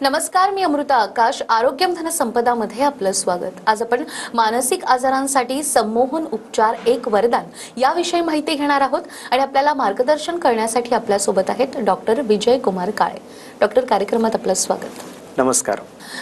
नमस्कार, मी अमृता आकाश. आरोग्यम धन संपदामध्ये आपलं स्वागत. आज आपण मानसिक आजारांसाठी संमोहन उपचार एक वरदान याविषयी माहिती घेणार आहोत आणि आपल्याला मार्गदर्शन करण्यासाठी आपल्या सोबत आहेत डॉक्टर विजय कुमार काळे. डॉक्टर, कार्यक्रमात आपलं स्वागत. नमस्कार.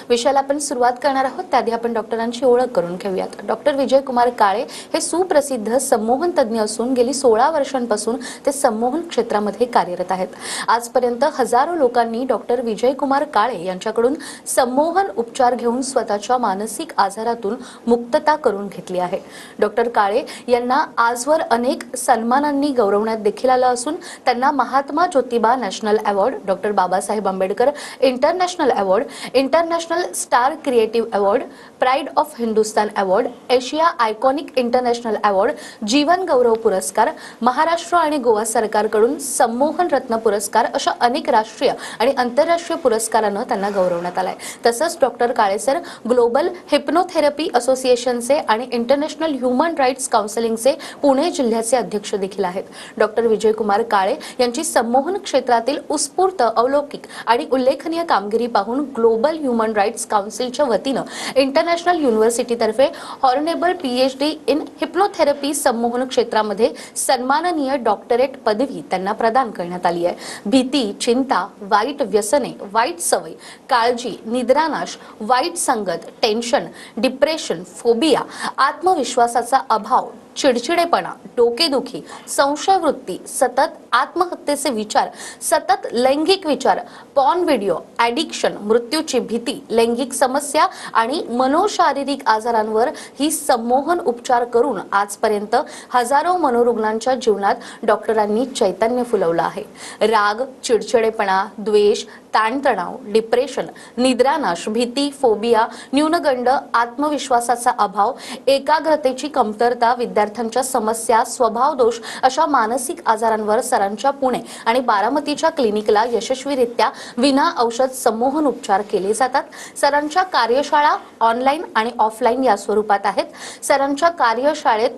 विषयाला आपण सुरुवात करणार आहोत त्याआधी आपण डॉक्टरांची ओळख करून घेऊयात. डॉक्टर विजय कुमार काळे हे सुप्रसिद्ध संमोहन तज्ज्ञ असून गेली 16 वर्षांपासून ते संमोहन क्षेत्रामध्ये कार्यरत आहेत. आजपर्यंत हजारो लोकांनी डॉक्टर विजय कुमार काळे यांच्याकडून संमोहन उपचार घेऊन स्वतःच्या मानसिक आजारातून मुक्तता करून घेतली आहे. डॉक्टर काळे यांना आजवर अनेक सन्मानांनी गौरवण्यात देखील आलं असून त्यांना Mahatma Jyotiba national award, doctor Babasaheb Ambedkar international award, international star creative award, pride of Hindustan award, Asia iconic international award, जीवन गौरव पुरस्कार, महाराष्ट्र आणि गोवा सरकारकडून संमोहन रत्न पुरस्कार अशा अनेक राष्ट्रीय आणि आंतरराष्ट्रीय पुरस्कारांना त्यांना गौरवण्यात आलाय. तसंच डॉक्टर काळे सर ग्लोबल हिप्नोथेरपी असोसिएशनचे आणि इंटरनॅशनल ह्युमन राईट्स काउन्सिलिंगचे पुणे जिल्ह्याचे अध्यक्ष देखील आहेत. डॉक्टर विजय कुमार काळे यांची संमोहन क्षेत्रातील उत्स्फूर्त, अलौकिक आणि उल्लेखनीय कामगिरी पाहून ग्लोबल ह्युमन राईट्स काउन्सिलच्या वतीनं इंटरनॅशनल युनिव्हर्सिटीतर्फे हॉर्नेबल PhD इन हिप्नोथेरपी संमोहन क्षेत्रामध्ये सन्माननीय डॉक्टरेट पदवी त्यांना प्रदान करण्यात आली आहे. भीती, चिंता, वाईट व्यसने, वाईट सवय, काळजी, निद्रानाश, वाईट संगत, टेन्शन, डिप्रेशन, फोबिया, आत्मविश्वासाचा अभाव, चिडचिडेपणा, डोकेदुखी, संशयवृत्ती, सतत आत्महत्येचे विचार, सतत लैंगिक विचार, पॉर्न व्हिडिओ, ॲडिक्शन, मृत्यूची भीती, लैंगिक समस्या आणि मनोशारीरिक आजारांवर ही संमोहन उपचार करून आजपर्यंत हजारो मनोरुग्णांच्या जीवनात डॉक्टरांनी चैतन्य फुलवलं आहे. राग, चिडचिडेपणा, द्वेष, ताणतणाव, डिप्रेशन, निद्रानाश, भीती, फोबिया, न्यूनगंड, आत्मविश्वासाचा अभाव, एकाग्रतेची कमतरता, विद्यार्थ्यांच्या समस्या, स्वभाव दोष अशा मानसिक आजारांवर सरांच्या पुणे आणि बारामतीच्या क्लिनिकला यशस्वीरित्या विना औषध संमोहन उपचार केले जातात. सरांच्या कार्यशाळा ऑनलाईन आणि ऑफलाईन या स्वरूपात आहेत. सरांच्या कार्यशाळेत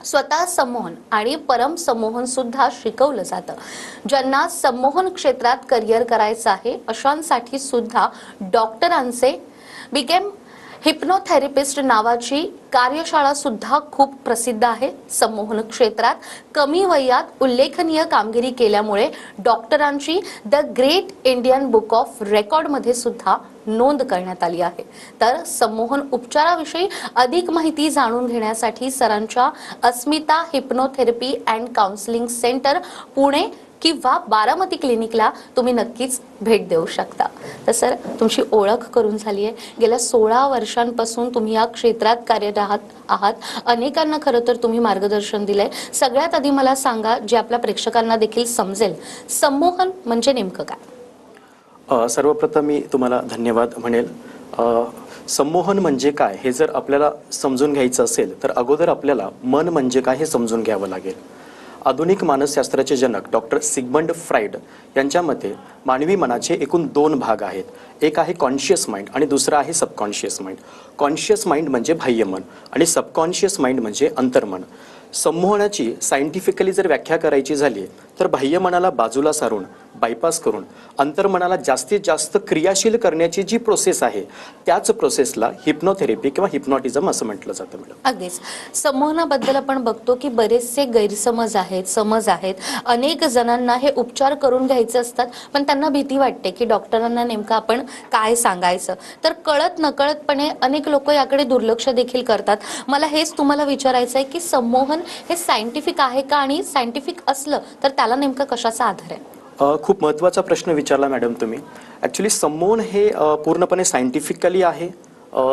स्वतः संमोहन आणि परम संमोहन सुद्धा शिकवलं जातं. ज्यांना संमोहन क्षेत्रात करिअर करायचं आहे अशांसाठी सुद्धा डॉक्टरांचे बिकेम हिप्नोथेरपिस्ट नावाची कार्यशाळा सुद्धा खूप प्रसिद्ध आहे. संमोहन क्षेत्रात कमी वयात उल्लेखनीय कामगिरी केल्यामुळे डॉक्टरांची the great Indian book of record मध्ये सुद्धा नोंद करण्यात आली आहे. तर संमोहन उपचाराविषयी अधिक माहिती जाणून घेण्यासाठी सरांच्या Asmita hypnotherapy and counselling centre Pune किंवा बारामती क्लिनिकला तुम्ही नक्कीच भेट देऊ शकता. तर सर, तुमची ओळख करून झाली आहे. गेल्या 16 वर्षांपासून तुम्ही या क्षेत्रात कार्यरत आहात. अनेकांना खरं तर तुम्ही मार्गदर्शन दिलंय. सगळ्यात आधी मला सांगा, जे आपल्या प्रेक्षकांना देखील समजेल, संमोहन म्हणजे नेमकं काय? सर्वप्रथम मी तुम्हाला धन्यवाद म्हणेल. संमोहन म्हणजे काय हे जर आपल्याला समजून घ्यायचं असेल तर अगोदर आपल्याला मन म्हणजे काय हे समजून घ्यावं लागेल. आधुनिक मानसशास्त्राचे जनक डॉक्टर सिगमंड फ्राइड यांच्या मते मानवी मनाचे एकूण 2 भाग आहेत. एक आहे कॉन्शियस माइंड आणि दुसरा आहे सबकॉन्शियस माइंड. कॉन्शियस माइंड म्हणजे बाह्य मन आणि सबकॉन्शियस माइंड म्हणजे अंतर्मन. संमोहनाची सायंटिफिकली जर व्याख्या करायची झाली तर बाह्य मनाला बाजूला सारून, बायपास करून अंतर्मनाला जास्तीत जास्त क्रियाशील करण्याची जी प्रोसेस आहे त्याच प्रोसेसला हिप्नोथेरपी किंवा हिप्नॉटिझम असं म्हटलं जातं. मॅडम, अगदीच संमोहनाबद्दल आपण बघतो की बरेचसे गैरसमज आहेत, समज आहेत. अनेक जणांना हे उपचार करून घ्यायचे असतात पण त्यांना भीती वाटते की डॉक्टरांना नेमकं आपण काय सांगायचं. तर कळत नकळतपणे अनेक लोक याकडे दुर्लक्ष देखील करतात. मला हेच तुम्हाला विचारायचं आहे की संमोहन हे सायंटिफिक आहे का, आणि सायंटिफिक असलं तर त्याला नेमका कशाचा आधार आहे? खूप महत्त्वाचा प्रश्न विचारला मॅडम तुम्ही. ॲक्च्युली संमोहन हे पूर्णपणे सायंटिफिकली आहे,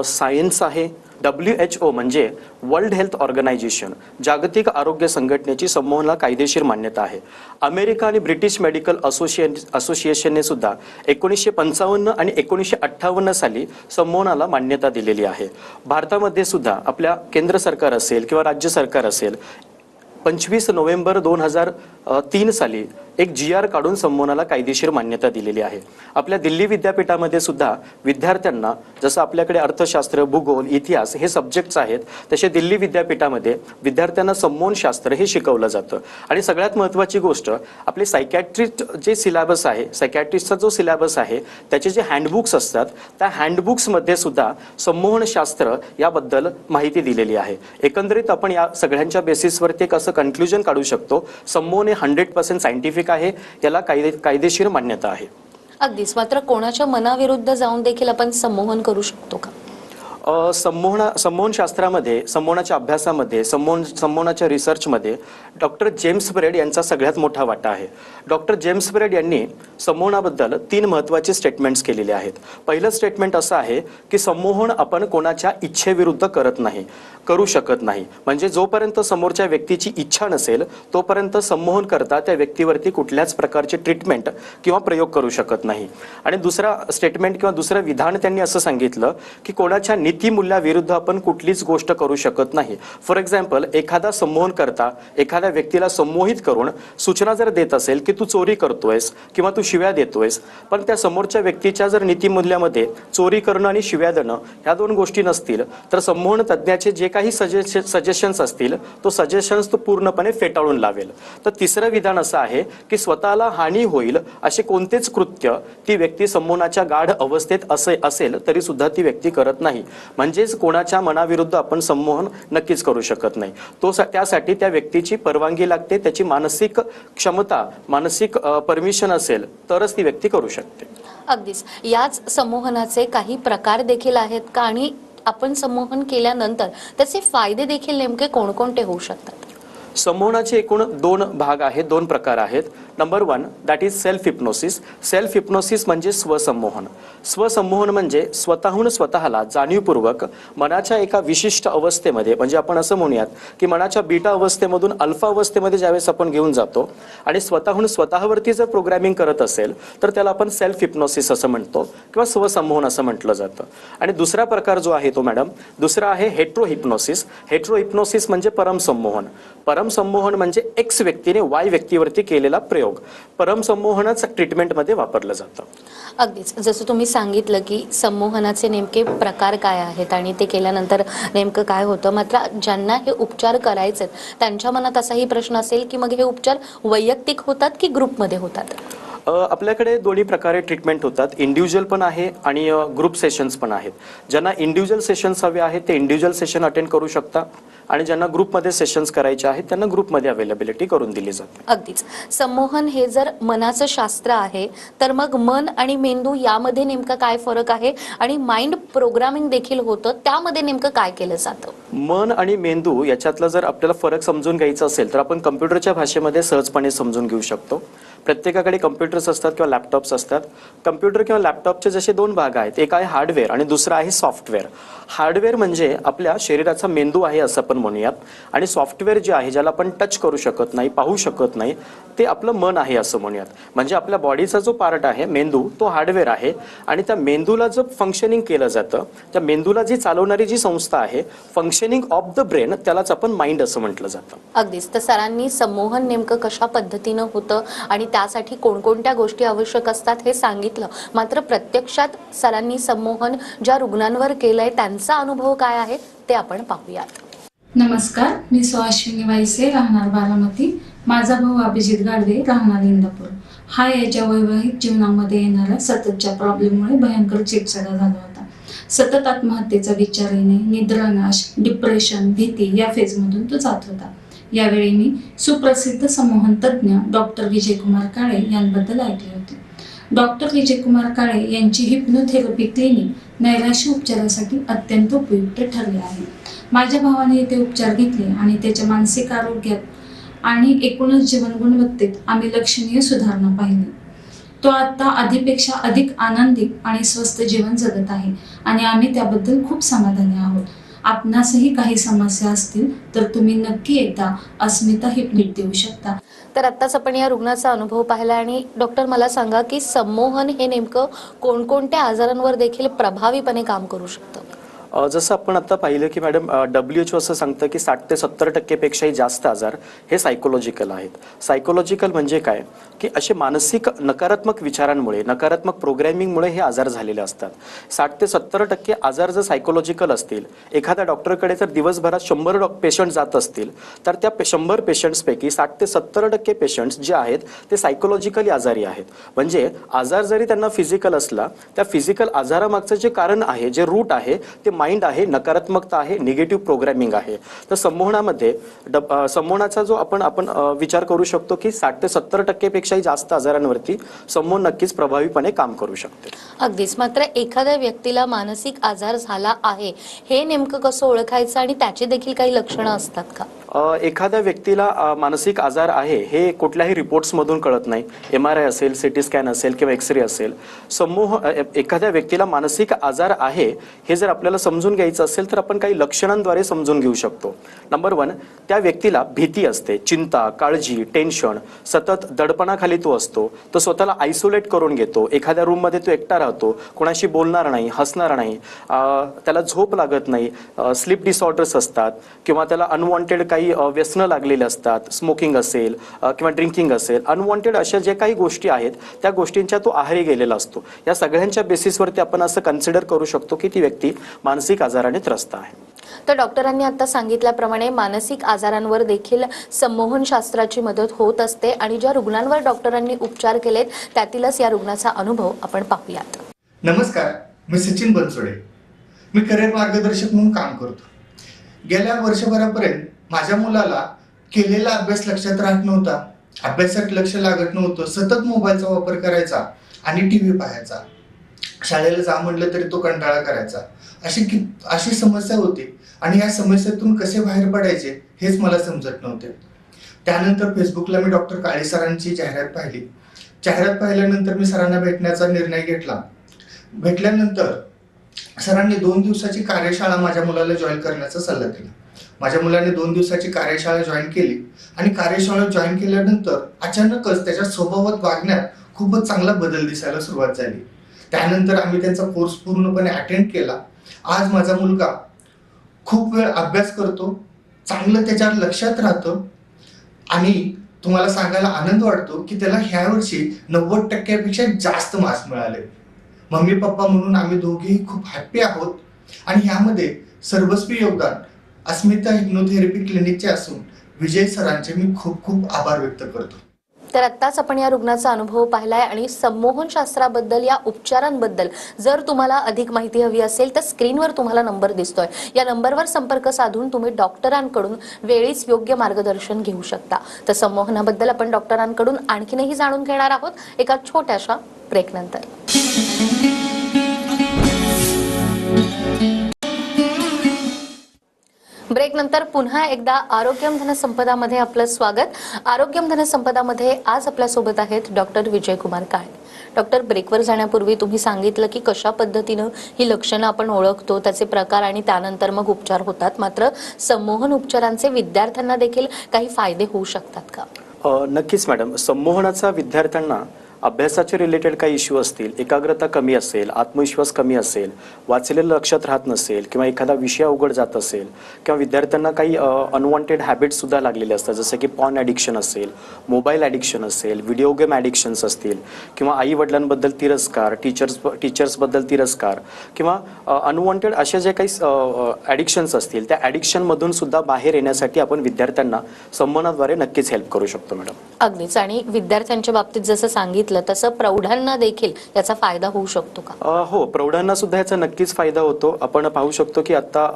सायन्स आहे. WHO म्हणजे वर्ल्ड हेल्थ ऑर्गनायझेशन, जागतिक आरोग्य संघटनेची संमोहनाला कायदेशीर मान्यता आहे. अमेरिका आणि ब्रिटिश मेडिकल असोसिएशनने सुद्धा 1955 आणि 1958 साली संमोहनाला मान्यता दिलेली आहे. भारतामध्ये सुद्धा आपल्या केंद्र सरकार असेल किंवा राज्य सरकार असेल 25 नोव्हेंबर 2003 साली एक GR काढून संमोहनाला कायदेशीर मान्यता दिलेली आहे. आपल्या दिल्ली विद्यापीठामध्ये सुद्धा विद्यार्थ्यांना जसं आपल्याकडे अर्थशास्त्र, भूगोल, इतिहास हे सब्जेक्ट्स आहेत, तसे दिल्ली विद्यापीठामध्ये विद्यार्थ्यांना संमोहनशास्त्र हे शिकवलं जातं. आणि सगळ्यात महत्त्वाची गोष्ट, आपले सायकॅट्रिस्ट जे सिलेबस आहे, सायकॅट्रिस्टचा जो सिलेबस आहे त्याचे जे हँडबुक्स असतात, त्या हँडबुक्समध्ये सुद्धा संमोहनशास्त्र याबद्दल माहिती दिलेली आहे. एकंदरीत आपण या सगळ्यांच्या बेसिसवरती एक असं कन्क्लुजन काढू शकतो, संमोहन हे 100% सायंटिफिक आहे, याला कायदेशीर मान्यता आहे. अगदीच. मात्र कोणाच्या मनाविरुद्ध जाऊन देखील आपण संमोहन करू शकतो का? संमोहनशास्त्रामध्ये, संमोहनाच्या अभ्यासामध्ये, संमोहनाच्या रिसर्चमध्ये डॉक्टर जेम्स ब्रेड यांचा सगळ्यात मोठा वाटा आहे. डॉक्टर जेम्स ब्रेड यांनी संमोहनाबद्दल 3 महत्त्वाचे स्टेटमेंट्स केलेले आहेत. पहिलं स्टेटमेंट असं आहे की संमोहन आपण कोणाच्या इच्छेविरुद्ध करू शकत नाही. म्हणजे जोपर्यंत समोरच्या व्यक्तीची इच्छा नसेल तोपर्यंत संमोहन करता त्या व्यक्तीवरती कुठल्याच प्रकारचे ट्रीटमेंट किंवा प्रयोग करू शकत नाही. आणि दुसरा स्टेटमेंट किंवा दुसरं विधान त्यांनी असं सांगितलं की कोणाच्या नीतिमूल्याविरुद्ध आपण कुठलीच गोष्ट करू शकत नाही. फॉर एक्झाम्पल, एखादा संमोहन करता एखाद्या व्यक्तीला संमोहित करून सूचना जर देत असेल की तू चोरी करतोयस किंवा तू शिव्या देतोयस, पण त्या समोरच्या व्यक्तीच्या जर नीतिमूल्यामध्ये चोरी करणं आणि शिव्या देणं ह्या 2 गोष्टी नसतील, तर संमोहन तज्ज्ञाचे जे काही सजेशन्स असतील तो सजेशन्स तो पूर्णपणे फेटाळून लावेल. तर तिसरं विधान असं आहे की स्वतःला हानी होईल असे कोणतेच कृत्य ती व्यक्ती संमोहनाच्या गाढ अवस्थेत असेल तरी सुद्धा ती व्यक्ती करत नाही. म्हणजेच कोणाच्या मनाविरुद्ध आपण संमोहन नक्कीच करू शकत नाही. त्यासाठी त्या व्यक्तीची परवानगी लागते, त्याची मानसिक क्षमता, मानसिक परमिशन असेल तरच ती व्यक्ती करू शकते. अगदीच. याच संमोहनाचे काही प्रकार देखील आहेत का, आणि आपण संमोहन केल्यानंतर त्याचे फायदे देखील नेमके कोणकोणते होऊ शकतात? संमोहनाचे एकूण 2 भाग आहेत, 2 प्रकार आहेत. Number 1 that is self hypnosis. Self hypnosis म्हणजे स्वसंमोहन. स्वसंमोहन म्हणजे स्वतःहून स्वतःला जाणीवपूर्वक मनाच्या एका विशिष्ट अवस्थेमध्ये, म्हणजे आपण असं म्हणूयात की मनाच्या बीटा अवस्थेमधून अल्फा अवस्थेमध्ये ज्यावेळेस आपण घेऊन जातो आणि स्वतःहून स्वतःवरती जर प्रोग्रॅमिंग करत असेल तर त्याला आपण सेल्फ हिप्नोसिस असं म्हणतो किंवा स्वसंमोहन असं म्हटलं जातं. आणि दुसरा प्रकार जो आहे तो मॅडम, दुसरा आहे हेट्रो हिप्नोसिस. हेट्रो हिप्नोसिस म्हणजे परमसंमोहन. परमसंमोहन म्हणजे एक्स व्यक्तीने वाय व्यक्तीवरती केलेला प्रयोग. परमसंमोहनच ट्रीटमेंटमध्ये वापरलं जातं. अगदीच. जसं तुम्ही सांगितलं की संमोहनाचे नेमके प्रकार काय आहेत आणि ते केल्यानंतर नेमकं काय होतं, मात्र ज्यांना हे उपचार करायचे त्यांच्या मनात असाही प्रश्न असेल की मग हे उपचार वैयक्तिक होतात की ग्रुपमध्ये होतात? आपल्याकडे दोन्ही प्रकारे ट्रीटमेंट होतात. इंडिव्हिज्युअल पण आहे आणि ग्रुप सेशन्स पण आहेत. ज्यांना इंडिव्हिज्युअल सेशन्स हवे आहेत ते इंडिव्हिज्युअल सेशन अटेंड करू शकता आणि ज्यांना ग्रुपमध्ये सेशन्स करायचे आहेत त्यांना ग्रुपमध्ये अवेलेबिलिटी करून दिली जाते. अगदीच. संमोहन हे जर मनाचं शास्त्र आहे तर मग मन आणि मेंदू यामध्ये नेमका काय फरक आहे, आणि माइंड प्रोग्रामिंग देखील होतं, त्यामध्ये नेमकं काय केलं जातं? मन आणि मेंदू याच्यातला जर आपल्याला फरक समजून घ्यायचा असेल तर आपण कम्प्युटरच्या भाषेमध्ये सहजपणे समजून घेऊ शकतो. प्रत्येकाकडे कम्प्युटर्स असतात किंवा लॅपटॉप्स असतात. कम्प्युटर किंवा लॅपटॉपचे जसे 2 भाग आहेत, एक आहे हार्डवेअर आणि दुसरा आहे सॉफ्टवेअर. हार्डवेअर म्हणजे आपल्या शरीराचा मेंदू आहे असं आपण म्हणूयात, आणि सॉफ्टवेअर जे आहे ज्याला आपण टच करू शकत नाही, पाहू शकत नाही, ते आपलं मन आहे असं म्हणूयात. म्हणजे आपल्या बॉडीचा जो पार्ट आहे मेंदू तो हार्डवेअर आहे, आणि त्या मेंदूला जर फंक्शनिंग केलं जातं, त्या मेंदूला जी चालवणारी जी संस्था आहे, फंक्शनिंग ऑफ द ब्रेन, त्यालाच आपण माइंड असं म्हटलं जातं. अगदीच. तर सरांनी संमोहन नेमकं कशा पद्धतीनं होतं आणि त्यासाठी कोणकोणत्या गोष्टी आवश्यक असतात हे सांगितलं. मात्र प्रत्यक्षात सरांनी संमोहन ज्या रुग्णांवर केलंय त्यांचा अनुभव काय आहे ते आपण पाहूयात. नमस्कार, मी सुहासिनी वायसे, राहणार बारामती. माझा भाऊ अभिजित गाडवे, राहणार इंदापूर. हा याच्या वैवाहिक जीवनामध्ये येणाऱ्या सततच्या प्रॉब्लेममुळे भयंकर चिडचिडा झाला होता. सतत आत्महत्येचा विचार येणे, निद्रानाश, डिप्रेशन, भीती या फेजमधून तो जात होता. यावेळी मी सुप्रसिद्ध संमोहन तज्ज्ञ डॉक्टर विजयकुमार काळे यांबद्दल ऐकले होते. डॉक्टर विजयकुमार काळे यांची हिप्नोथेरपी क्लिनिक नैराश्य उपचारासाठी अत्यंत उपयुक्त ठरले आहे. माझ्या भावाने येथे उपचार घेतले आणि त्याच्या मानसिक आरोग्यात आणि एकूणच जीवन गुणवत्तेत आम्ही लक्षणीय सुधारणा पाहिली. तो आता आधीपेक्षा अधिक आनंदी आणि स्वस्थ जीवन जगत आहे आणि आम्ही त्याबद्दल खूप समाधानी आहोत. आपणासही काही समस्या असतील तर तुम्ही नक्की एकदा अस्मिता हिप्निक देऊ शकता. तर आत्ताच आपण या रुग्णाचा अनुभव पाहिला, आणि डॉक्टर मला सांगा की संमोहन हे नेमकं कोणकोणत्या आजारांवर देखील प्रभावीपणे काम करू शकतं? जसं आपण आता पाहिलं की मॅडम WHO असं सांगतं की 60 ते 70% पेक्षाही जास्त आजार हे सायकोलॉजिकल आहेत. सायकोलॉजिकल म्हणजे काय की असे मानसिक नकारात्मक विचारांमुळे, नकारात्मक प्रोग्रॅमिंगमुळे हे आजार झालेले असतात. 60 ते 70% आजार जर सायकोलॉजिकल असतील, एखाद्या डॉक्टरकडे जर दिवसभरात 100 पेशंट जात असतील तर त्या 100 पेशंट्सपैकी 60 ते 70% पेशंट्स जे आहेत ते सायकोलॉजिकली आजारी आहेत. म्हणजे आजार जरी त्यांना फिजिकल असला, त्या फिजिकल आजारामागचं जे कारण आहे, जे रूट आहे ते माइंड आहे, नकारात्मकता आहे, निगेटिव्ह प्रोग्रॅमिंग आहे. तर संमोहनामध्ये संमोहनाचा जो आपण विचार करू शकतो की 60 ते 70% पेक्षाही जास्त आजारांवरती संमोहन नक्कीच प्रभावीपणे काम करू शकते. अगदीच. मात्र एखाद्या व्यक्तीला मानसिक आजार झाला आहे हे नेमकं कसं ओळखायचं आणि त्याची देखील काही लक्षणं असतात का? एखाद्या व्यक्तीला मानसिक आजार आहे हे कुठल्याही रिपोर्ट्समधून कळत नाही. MRI असेल, CT स्कॅन असेल किंवा एक्सरे असेल. एखाद्या व्यक्तीला मानसिक आजार आहे हे जर आपल्याला समजून घ्यायचं असेल तर आपण काही लक्षणांद्वारे समजून घेऊ शकतो. नंबर 1, त्या व्यक्तीला भीती असते, चिंता, काळजी, टेन्शन, सतत दडपणाखाली तो असतो. तो स्वतःला आयसोलेट करून घेतो. एखाद्या रूममध्ये तो एकटा राहतो, कोणाशी बोलणार नाही, हसणार नाही, त्याला झोप लागत नाही, स्लीप डिसऑर्डर्स असतात किंवा त्याला अनवॉन्टेड काही व्यसनं लागलेले असतात, स्मोकिंग असेल किंवा ड्रिंकिंग असेल, अनवॉन्टेड अशा जे काही गोष्टी आहेत त्या गोष्टींच्या तो आहारी गेलेला असतो. या सगळ्यांच्या बेसिसवरती आपण असं कन्सिडर करू शकतो की ती व्यक्ती मानसिक आजाराने त्रस्त आहे. तर डॉक्टरांनी आता सांगितल्याप्रमाणे मानसिक आजारांवर देखील संमोहन शास्त्राची मदत होत असते आणि ज्या रुग्णांवर डॉक्टरांनी उपचार केलेत त्यातीलच या रुग्णाचा अनुभव आपण पाहूयात. नमस्कार, मी सचिन बनसोडे. मी करिअर मार्गदर्शक म्हणून काम करतो. गेल्या वर्षभरापर्यंत माझ्या मुलाला केलेला अभ्यास लक्षात राहत नव्हता, अभ्यासात लक्ष लागत नव्हतं, सतत मोबाईलचा वापर करायचा आणि TV पाहायचा. शाळेला जा म्हटलं तरी तो कंटाळा करायचा. अशी समस्या होती आणि या समस्येतून कसे बाहेर पडायचे हेच मला समजत नव्हते. त्यानंतर फेसबुकला मी डॉक्टर काळे सरांची जाहिरात पाहिली. जाहिरात पाहिल्यानंतर मी सरांना भेटण्याचा निर्णय घेतला. भेटल्यानंतर सरांनी 2 दिवसाची कार्यशाळा माझ्या मुलाला जॉईन करण्याचा सल्ला दिला. माझ्या मुलाने 2 दिवसाची कार्यशाळा जॉईन केली आणि कार्यशाळा जॉईन केल्यानंतर अचानकच त्याच्या स्वभावात, वागण्यात खूपच चांगला बदल दिसायला सुरुवात झाली. त्यानंतर आम्ही त्यांचा कोर्स पूर्णपणे अटेंड केला. आज माझा मुलगा खूप वेळ अभ्यास करतो, चांगलं त्याच्यावर लक्षात राहतं आणि तुम्हाला सांगायला आनंद वाटतो की त्याला ह्या वर्षी 90% जास्त मार्क्स मिळाले. मम्मी पप्पा म्हणून आम्ही दोघेही खूप हॅप्पी आहोत आणि ह्यामध्ये सर्वस्वी योगदान अस्मिता हिप्नोथेरपी क्लिनिकचे असून विजय सरांचे मी खूप खूप आभार व्यक्त करतो. तर आत्ताच आपण या रुग्णाचा अनुभव पाहिलाय आणि संमोहन शास्त्राबद्दल, या उपचारांबद्दल जर तुम्हाला अधिक माहिती हवी असेल तर स्क्रीनवर तुम्हाला नंबर दिसतोय. या नंबरवर संपर्क साधून तुम्ही डॉक्टरांकडून वेळीच योग्य मार्गदर्शन घेऊ शकता. तर संमोहनाबद्दल आपण डॉक्टरांकडून आणखीनही जाणून घेणार आहोत एका छोट्याशा ब्रेकनंतर. ब्रेक नंतर पुन्हा एकदा आरोग्यम धनसंपदामध्ये आपलं स्वागत. आरोग्यम धनसंपदामध्ये आज आपल्या सोबत आहेत डॉक्टर विजयकुमार काळे. डॉक्टर, ब्रेकवर जाण्यापूर्वी तुम्ही सांगितलं की कशा पद्धतीनं ही लक्षणं आपण ओळखतो, त्याचे प्रकार आणि त्यानंतर मग उपचार होतात. मात्र संमोहन उपचारांचे विद्यार्थ्यांना देखील काही फायदे होऊ शकतात का? नक्कीच मॅडम. संमोहनाचा विद्यार्थ्यांना अभ्यासाचे रिलेटेड काही इश्यू असतील, एकाग्रता कमी असेल, आत्मविश्वास कमी असेल, वाचलेलं लक्षात राहत नसेल किंवा एखादा विषय अवघड जात असेल किंवा विद्यार्थ्यांना काही अनवॉन्टेड हॅबिट्ससुद्धा लागलेले असतात, जसं की पॉर्न ॲडिक्शन असेल, मोबाईल ॲडिक्शन असेल, व्हिडिओ गेम ॲडिक्शन्स असतील किंवा आई वडिलांबद्दल तिरस्कार, टीचर्सबद्दल तिरस्कार किंवा अनवॉन्टेड अशा जे काही ॲडिक्शन्स असतील त्या ॲडिक्शनमधून सुद्धा बाहेर येण्यासाठी आपण विद्यार्थ्यांना संमोहनाद्वारे नक्कीच हेल्प करू शकतो मॅडम. अगदीच. आणि विद्यार्थ्यांच्या बाबतीत जसं सांगितलं तसं प्रौढांना देखील याचा फायदा होऊ शकतो का? हो, प्रौढांना सुद्धा याचा नक्कीच फायदा होतो. आपण पाहू शकतो की आता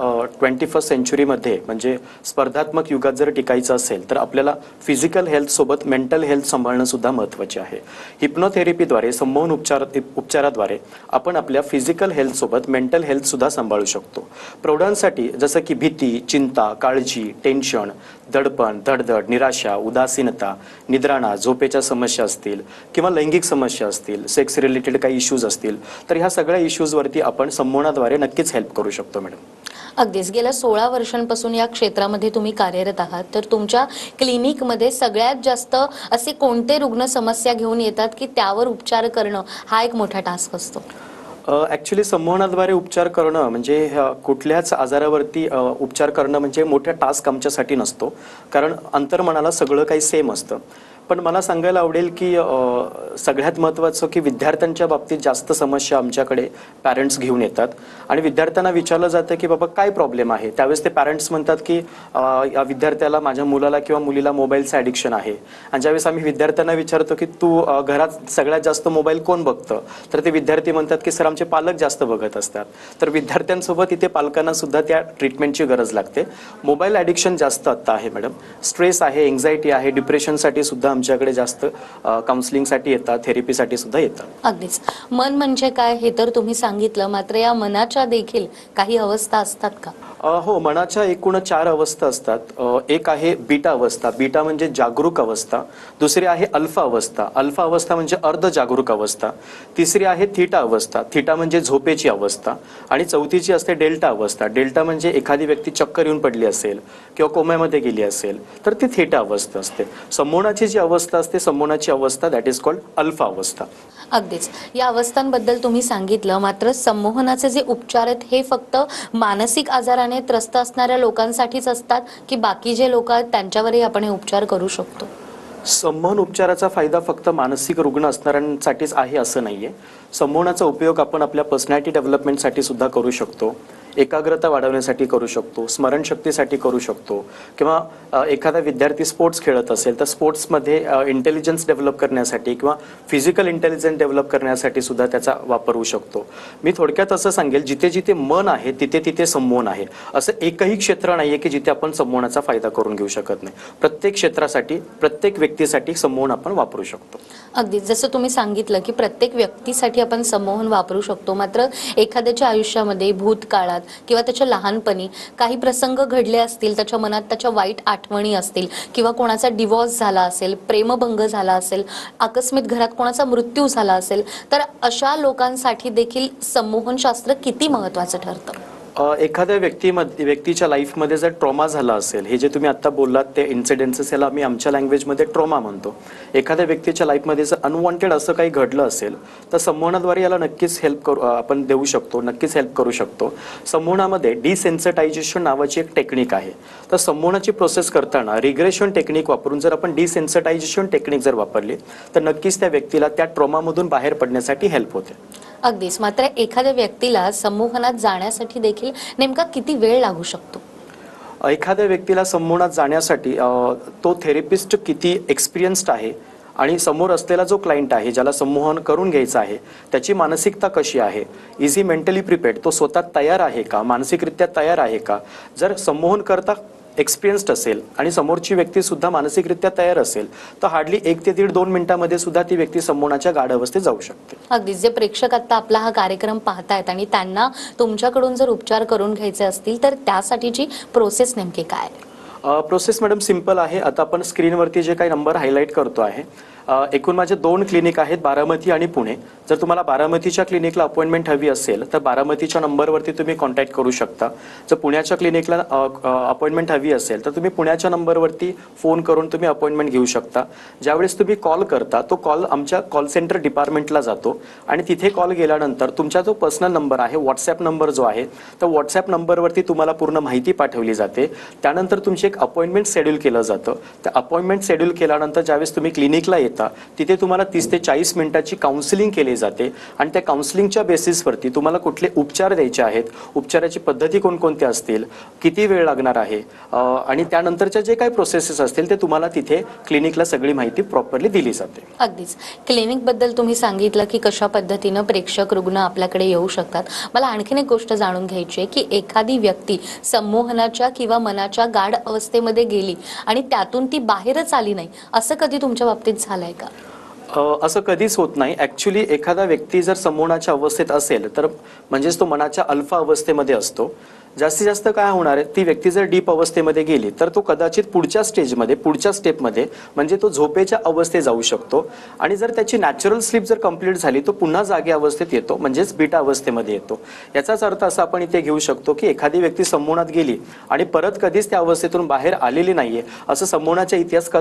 21st सेंचुरीमध्ये म्हणजे स्पर्धात्मक युगात जर टिकायचं असेल तर आपल्याला फिजिकल हेल्थ सोबत मेंटल हेल्थ सांभाळणं सुद्धा महत्त्वाचे आहे. हिप्नोथेरपीद्वारे, संमोहन उपचाराद्वारे आपण आपल्या फिजिकल हेल्थ सोबत मेंटल हेल्थ सुद्धा सांभाळू शकतो. प्रौढांसाठी जसं की भीती, चिंता, काळजी, टेन्शन, दडपण, धडधड, निराशा, उदासीनता, निद्राणा, झोपेच्या समस्या असतील किंवा लैंगिक समस्या असतील, सेक्स रिलेटेड काही इश्यूज असतील तर ह्या सगळ्या इश्यूजवरती आपण संमोहनाद्वारे नक्कीच हेल्प करू शकतो मॅडम. अगदीच. गेल्या 16 वर्षांपासून या क्षेत्रामध्ये तुम्ही कार्यरत आहात. तर तुमच्या क्लिनिकमध्ये सगळ्यात जास्त असे कोणते रुग्ण समस्या घेऊन येतात की त्यावर उपचार करणं हा एक मोठा टास्क असतो? ॲक्च्युली संमोहनाद्वारे उपचार करणं म्हणजे कुठल्याच आजारावरती उपचार करणं म्हणजे मोठा टास्क आमच्यासाठी नसतो, कारण अंतर्मनाला सगळं काही सेम असतं. पण मला सांगायला आवडेल की सगळ्यात महत्त्वाचं की विद्यार्थ्यांच्या बाबतीत जास्त समस्या आमच्याकडे पॅरेंट्स घेऊन येतात आणि विद्यार्थ्यांना विचारलं जातं की बाबा काय प्रॉब्लेम आहे. त्यावेळेस ते पॅरेंट्स म्हणतात की या विद्यार्थ्याला, माझ्या मुलाला किंवा मुलीला मोबाईलचं ॲडिक्शन आहे. आणि ज्यावेळेस आम्ही विद्यार्थ्यांना विचारतो की तू घरात सगळ्यात जास्त मोबाईल कोण बघतं, तर ते विद्यार्थी म्हणतात की सर आमचे पालक जास्त बघत असतात. तर विद्यार्थ्यांसोबत इथे पालकांना सुद्धा त्या ट्रीटमेंटची गरज लागते. मोबाईल ॲडिक्शन जास्त आत्ता आहे मॅडम. स्ट्रेस आहे, एन्झायटी आहे, डिप्रेशनसाठी सुद्धा आमच्याकडे जास्त काउन्सिलिंगसाठी येतात, थेरपीसाठी सुद्धा येतात. अगदीच. मन म्हणजे काय हे तर तुम्ही सांगितलं, मात्र या मनाच्या देखील काही अवस्था असतात का? हो, मनाच्या एकूण 4 अवस्था असतात. एक आहे बीटा अवस्था. बीटा म्हणजे जागरूक अवस्था. दुसरी आहे अल्फा अवस्था. अल्फा अवस्था म्हणजे अर्ध जागरूक अवस्था. तिसरी आहे थीटा अवस्था. थीटा म्हणजे झोपेची अवस्था. आणि चौथीची असते डेल्टा अवस्था. डेल्टा म्हणजे एखादी व्यक्ती चक्कर येऊन पडली असेल किंवा कोम्यामध्ये गेली असेल तर ती थीटा अवस्था असते. संमोहनाची जी अवस्था असते, संमोहनाची अवस्था दॅट इज कॉल्ड अल्फा अवस्था. अगदीच. या अवस्थांबद्दल तुम्ही सांगितलं, मात्र संमोहनाचे जे उपचार आहेत हे फक्त मानसिक आजाराने त्रस्त असणाऱ्या लोकांसाठीच असतात की बाकी जे लोक आहेत त्यांच्यावरही आपण हे उपचार करू शकतो? संमोहन उपचाराचा फायदा फक्त मानसिक रुग्ण असणाऱ्यांसाठीच आहे असं नाहीये. संमोहनाचा उपयोग आपण आपल्या पर्सनॅलिटी डेव्हलपमेंटसाठी सुद्धा करू शकतो, एकाग्रता वाढवण्यासाठी करू शकतो, स्मरणशक्तीसाठी करू शकतो, किंवा एखादा विद्यार्थी स्पोर्ट्स खेळत असेल तर स्पोर्ट्समध्ये इंटेलिजन्स डेव्हलप करण्यासाठी किंवा फिजिकल इंटेलिजन्स डेव्हलप करण्यासाठी सुद्धा त्याचा वापर होऊ शकतो. मी थोडक्यात असं सांगेल, जिथे जिथे मन आहे तिथे तिथे संमोहन आहे. असं एकही क्षेत्र नाहीये की जिथे आपण संमोहनाचा फायदा करून घेऊ शकत नाही. प्रत्येक क्षेत्रासाठी, प्रत्येक व्यक्तीसाठी संमोहन आपण वापरू शकतो. अगदी जसं तुम्ही सांगितलं की प्रत्येक व्यक्तीसाठी आपण संमोहन वापरू शकतो, मात्र एखाद्याच्या आयुष्यामध्ये भूतकाळात किंवा त्याच्या लहानपणी काही प्रसंग घडले असतील, त्याच्या मनात त्याच्या वाईट आठवणी असतील किंवा कोणाचा डिवॉर्स झाला असेल, प्रेमभंग झाला असेल, आकस्मिक घरात कोणाचा मृत्यू झाला असेल, तर अशा लोकांसाठी देखील संमोहनशास्त्र किती महत्त्वाचं ठरतं? एखाद्या व्यक्तीच्या लाईफमध्ये जर ट्रॉमा झाला असेल, हे जे तुम्ही आता बोललात ते इन्सिडेंट्स, याला आम्ही आमच्या लँग्वेजमध्ये ट्रॉमा म्हणतो. एखाद्या व्यक्तीच्या लाईफमध्ये जर अनवॉन्टेड असं काही घडलं असेल तर संमोहनाद्वारे याला नक्कीच आपण देऊ शकतो, नक्कीच हेल्प करू शकतो. संमोहनामध्ये डिसेन्सिटायझेशन नावाची एक टेक्निक आहे. तर संमोहनाची प्रोसेस करताना रिग्रेशन टेक्निक वापरून जर आपण डिसेन्सिटायझेशन टेक्निक जर वापरली तर नक्कीच त्या व्यक्तीला त्या ट्रॉमामधून बाहेर पडण्यासाठी हेल्प होते. अगदीच. मात्र एखाद्या व्यक्तीला संमोहनात जाण्यासाठी देखील नेमका किती वेळ लागू शकतो? एखाद्या व्यक्तीला संमोहनात जाण्यासाठी तो थेरपिस्ट किती एक्सपिरियन्स्ड आहे आणि समोर असलेला जो क्लायंट आहे ज्याला संमोहन करून घ्यायचं आहे त्याची मानसिकता कशी आहे, इज ही मेंटली प्रिपेअर्ड, तो स्वतः तयार आहे का, मानसिकरित्या तयार आहे का. जर संमोहन करता एक्सपिरियन्स्ड असेल आणि समोरची व्यक्ती सुद्धा मानसिकरित्या तयार असेल तर हार्डली 1 ते 1.5-2 मिनिटांमध्ये सुद्धा ती व्यक्ती संमोहनाच्या गाढ अवस्थेत जाऊ शकते. अगदीच. जे प्रेक्षक आता आपला हा कार्यक्रम पाहतायत आणि त्यांना तुमच्याकडून जर उपचार करून घ्यायचे असतील तर त्यासाठीची प्रोसेस नेमकी काय? प्रोसेस मॅडम सिंपल आहे. आता आपण स्क्रीनवरती जे काही नंबर हायलाईट करतो आहे, एकूण माझे 2 क्लिनिक आहेत, बारामती आणि पुणे. जर तुम्हाला बारामतीच्या क्लिनिकला अपॉइंटमेंट हवी असेल तर बारामतीच्या नंबरवरती तुम्ही कॉन्टॅक्ट करू शकता. जर पुण्याच्या क्लिनिकला अपॉइंटमेंट हवी असेल तर तुम्ही पुण्याच्या नंबरवरती फोन करून तुम्ही अपॉइंटमेंट घेऊ शकता. ज्यावेळेस तुम्ही कॉल करता तो कॉल आमच्या कॉल सेंटर डिपार्टमेंटला जातो आणि तिथे कॉल गेल्यानंतर तुमचा जो पर्सनल नंबर आहे, व्हॉट्सॲप नंबर जो आहे, तर व्हॉट्सॲप नंबरवरती तुम्हाला पूर्ण माहिती पाठवली जाते. त्यानंतर तुमची एक अपॉइंटमेंट शेड्यूल केलं जातं. त्या अपॉइंटमेंट शेड्यूल केल्यानंतर ज्यावेळेस तुम्ही क्लिनिकला येता तिथे तुम्हाला 30 ते 40 मिनिटाची काउन्सिलिंग केली जाते आणि त्या काउन्सिलिंगच्या बेसिसवरती तुम्हाला कुठले उपचार द्यायचे आहेत, उपचाराची पद्धती कोणकोणत्या असतील, किती वेळ लागणार आहे आणि त्यानंतरच्या जे काही प्रोसेसेस असतील ते तुम्हाला तिथे क्लिनिकला सगळी माहिती प्रॉपरली दिली जाते. अगदीच. क्लिनिकबद्दल तुम्ही सांगितलं की कशा पद्धतीनं प्रेक्षक रुग्ण आपल्याकडे येऊ शकतात. मला आणखीन एक गोष्ट जाणून घ्यायची आहे की एखादी व्यक्ती संमोहनाच्या किंवा मनाच्या गाढ अवस्थेमध्ये गेली आणि त्यातून ती बाहेरच आली नाही, असं कधी तुमच्या बाबतीत झालंय का? असं कधीच होत नाही. ॲक्च्युली एखादा व्यक्ती जर संमोहनाच्या अवस्थेत असेल तर म्हणजेच तो मनाच्या अल्फा अवस्थेमध्ये असतो. जास्तीत जास्त काय होणार आहे, ती व्यक्ती जर डीप अवस्थेमध्ये गेली तर तो कदाचित पुढच्या स्टेजमध्ये, पुढच्या स्टेपमध्ये म्हणजे तो झोपेच्या अवस्थेत जाऊ शकतो. आणि जर त्याची नॅचरल स्लीप जर कंप्लीट झाली तो पुन्हा जागे अवस्थेत येतो, म्हणजेच बीटा अवस्थेमध्ये येतो. याचाच अर्थ असा आपण इथे घेऊ शकतो की एखादी व्यक्ती संमोहनात गेली आणि परत कधीच त्या अवस्थेतून बाहेर आलेली नाहीये, असं संमोहनाच्या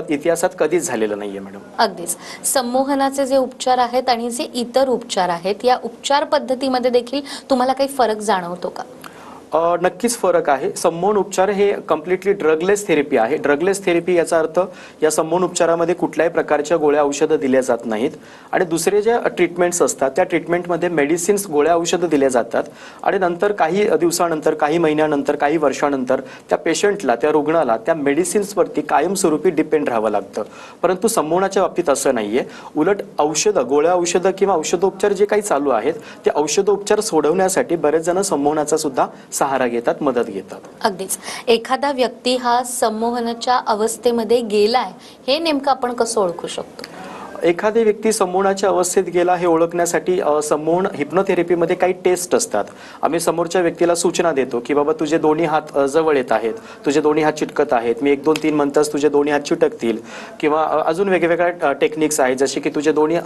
इतिहासात कधीच झालेलं नाहीये मॅडम. अगदीच. संमोहनाचे जे उपचार आहेत आणि जे इतर उपचार आहेत, या उपचार पद्धतीमध्ये देखील तुम्हाला काही फरक जाणवतो का? नक्कीच फरक आहे. संमोहन उपचार हे कम्प्लिटली ड्रगलेस थेरपी आहे. ड्रगलेस थेरपी याचा अर्थ या संमोहन उपचारामध्ये कुठल्याही प्रकारच्या गोळ्या औषधं दिल्या जात नाहीत. आणि दुसरे जे ट्रीटमेंट्स असतात त्या ट्रीटमेंटमध्ये मेडिसिन्स, गोळ्या औषधं दिल्या जातात आणि नंतर काही दिवसानंतर, काही महिन्यानंतर, काही वर्षानंतर त्या पेशंटला, त्या रुग्णाला त्या मेडिसिन्सवरती कायमस्वरूपी डिपेंड राहावं लागतं. परंतु संमोहनाच्या बाबतीत असं नाहीये. उलट औषधं, गोळ्या औषधं किंवा औषधोपचार जे काही चालू आहेत ते औषधोपचार सोडवण्यासाठी बरेच जण संमोहनाचा सुद्धा सहारा घेतात, मदत घेतात. अगदीच. एखादा व्यक्ती हा संमोहनाच्या अवस्थेमध्ये गेलाय हे नेमकं आपण कसं ओळखू शकतो? एखादी व्यक्ती संमोहनाच्या अवस्थेत गेला हे ओळखण्यासाठी संमोहन हिप्नोथेरपीमध्ये काही टेस्ट असतात. आम्ही समोरच्या व्यक्तीला सूचना देतो की बाबा तुझे दोन्ही हात जवळ येत आहेत, तुझे दोन्ही हात चिटकत आहेत, मी 1 2 3 म्हणताच तुझे दोन्ही हात चिटकतील. किंवा अजून वेगवेगळ्या टेक्निक्स आहेत, जसे की तुझे दोन्ही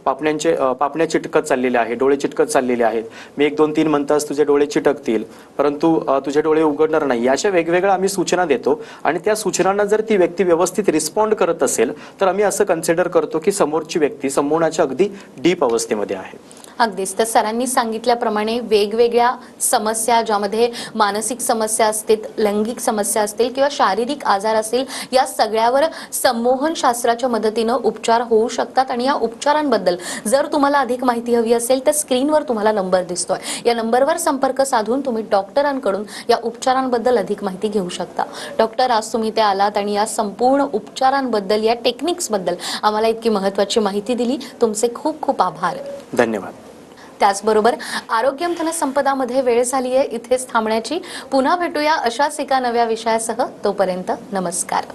पापण्या चिटकत चाललेले आहेत, डोळे चिटकत चाललेले आहेत, मी 1 2 3 म्हणताच तुझे डोळे चिटकतील, परंतु तुझे डोळे उघडणार नाही. अशा वेगवेगळ्या आम्ही सूचना देतो आणि त्या सूचनांना जर ती व्यक्ती व्यवस्थित रिस्पॉन्ड करत असेल तर आम्ही असं कन्सिडर करतो की समोरची व्यक्ती संमोहनाच्या अगदी डीप अवस्थेमध्ये आहे. अगदीच. तर सरांनी सांगितल्याप्रमाणे वेगवेगळ्या समस्या, ज्यामध्ये मानसिक समस्या असतील, लैंगिक समस्या असतील किंवा शारीरिक आजार असतील, या सगळ्यावर संमोहन शास्त्राच्या मदतीनं उपचार होऊ शकतात. आणि या उपचारांबद्दल जर तुम्हाला अधिक माहिती हवी असेल तर स्क्रीनवर तुम्हाला नंबर दिसतोय, या नंबरवर संपर्क साधून तुम्ही डॉक्टरांकडून या उपचारांबद्दल अधिक माहिती घेऊ शकता. डॉक्टर, आज तुम्ही ते आलात आणि या संपूर्ण उपचारांबद्दल, या टेक्निक्सबद्दल आम्हाला इतकी महत्त्वाची माहिती दिली. तुमचे खूप खूप आभार. धन्यवाद. त्याचबरोबर आरोग्यम धन संपदामध्ये वेळ झाली आहे इथेच थांबण्याची. पुन्हा भेटूया अशाच एका नव्या विषयासह. तोपर्यंत नमस्कार.